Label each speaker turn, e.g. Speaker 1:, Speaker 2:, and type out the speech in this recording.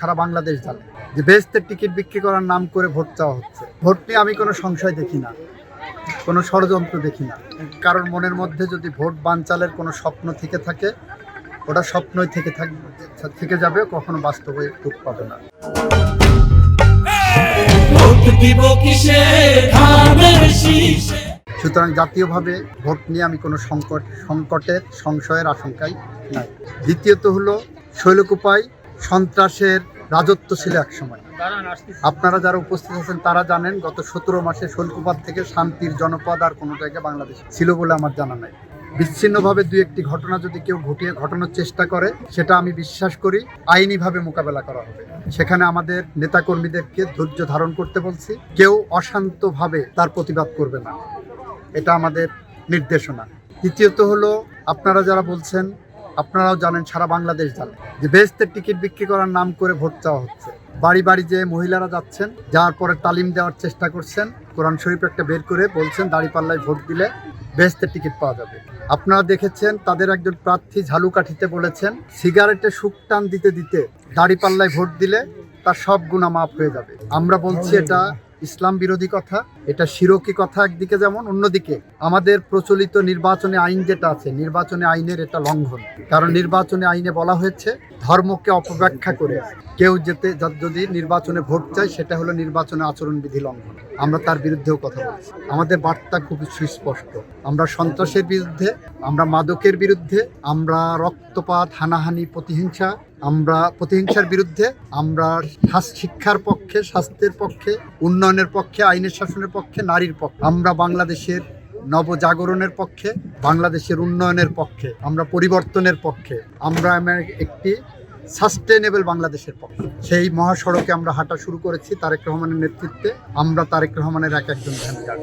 Speaker 1: সারা বাংলাদেশ জানে যে বেহেশতের টিকিট বিক্রি করার নাম করে ভোট চাওয়া হচ্ছে। ভোট নিয়ে আমি কোনো সংশয় দেখি না, কোনো ষড়যন্ত্র দেখি না। কারণ মনের মধ্যে যদি ভোট বানচালের কোনো স্বপ্ন থেকে থাকে, ওটা স্বপ্নই থেকে যাবে, কখনো বাস্তবে রূপ পাবে না। সুতরাং জাতীয়ভাবে ভোট নিয়ে আমি কোনো সংকটের সংশয়ের আশঙ্কাই নাই। দ্বিতীয়ত হলো, শৈলকুপায় সন্ত্রাসের রাজত্ব ছিল একসময়। আপনারা যারা উপস্থিত আছেন তারা জানেন, গত 17 মাসে শৈলকুপার থেকে শান্তির জনপদ আর কোনো জায়গায় বাংলাদেশ ছিল বলে আমার জানা নাই। বিচ্ছিন্নভাবে দুই একটি ঘটনা যদি কেউ ঘটানোর চেষ্টা করে, সেটা আমি বিশ্বাস করি আইনিভাবে মোকাবেলা করা হবে। সেখানে আমাদের নেতাকর্মীদেরকে ধৈর্য ধারণ করতে বলছি। কেউ অশান্তভাবে তার প্রতিবাদ করবে না, এটা আমাদের নির্দেশনা। তৃতীয়ত হলো, আপনারা যারা বলছেন, আপনারাও জানেন, সারা বাংলাদেশ জানে যে বেহেশতের টিকিট বিক্রি করার নাম করে ভোট চাওয়া হচ্ছে। বাড়ি বাড়ি যে মহিলারা যাচ্ছেন, যাওয়ার পরে তালিম দেওয়ার চেষ্টা করছেন, কোরআন শরীফ একটা বের করে বলছেন দাঁড়িপাল্লায় ভোট দিলে বেহেশতের টিকিট পাওয়া যাবে। আপনারা দেখেছেন, তাদের একজন প্রার্থী ঝালুকাঠিতে বলেছেন সিগারেটে শুকটান দিতে দিতে দাঁড়িপাল্লায় ভোট দিলে তার সব গুনাহ মাফ হয়ে যাবে। আমরা বলছি এটা ইসলাম বিরোধী কথা, এটা শিরকি কথা একদিকে, যেমন অন্যদিকে আমাদের প্রচলিত নির্বাচনী আইন যেটা আছে, নির্বাচনী আইনের এটা লঙ্ঘন। কারণ নির্বাচনী আইনে বলা হয়েছে, ধর্মকে অপব্যাখ্যা করে কেউ যদি নির্বাচনে ভোট চায়, সেটা হলো নির্বাচনের আচরণবিধি লঙ্ঘন। আমরা তার বিরুদ্ধেও কথা বলছি। আমাদের বার্তা খুব সুস্পষ্ট। আমরা সন্ত্রাসের বিরুদ্ধে, আমরা মাদকের বিরুদ্ধে, আমরা রক্তপাত, হানাহানি, প্রতিহিংসার বিরুদ্ধে, আমরা শিক্ষার পক্ষে, স্বাস্থ্যের পক্ষে, উন্নয়নের পক্ষে, আইনের শাসনের পক্ষে, নারীর পক্ষে। আমরা বাংলাদেশের নবজাগরণের পক্ষে, বাংলাদেশের উন্নয়নের পক্ষে, আমরা পরিবর্তনের পক্ষে, আমরা একটি সাস্টেনেবল বাংলাদেশের পক্ষে। সেই মহাসড়কে আমরা হাঁটা শুরু করেছি তারেক রহমানের নেতৃত্বে। আমরা তারেক রহমানের একজন ভ্যানগার্ড।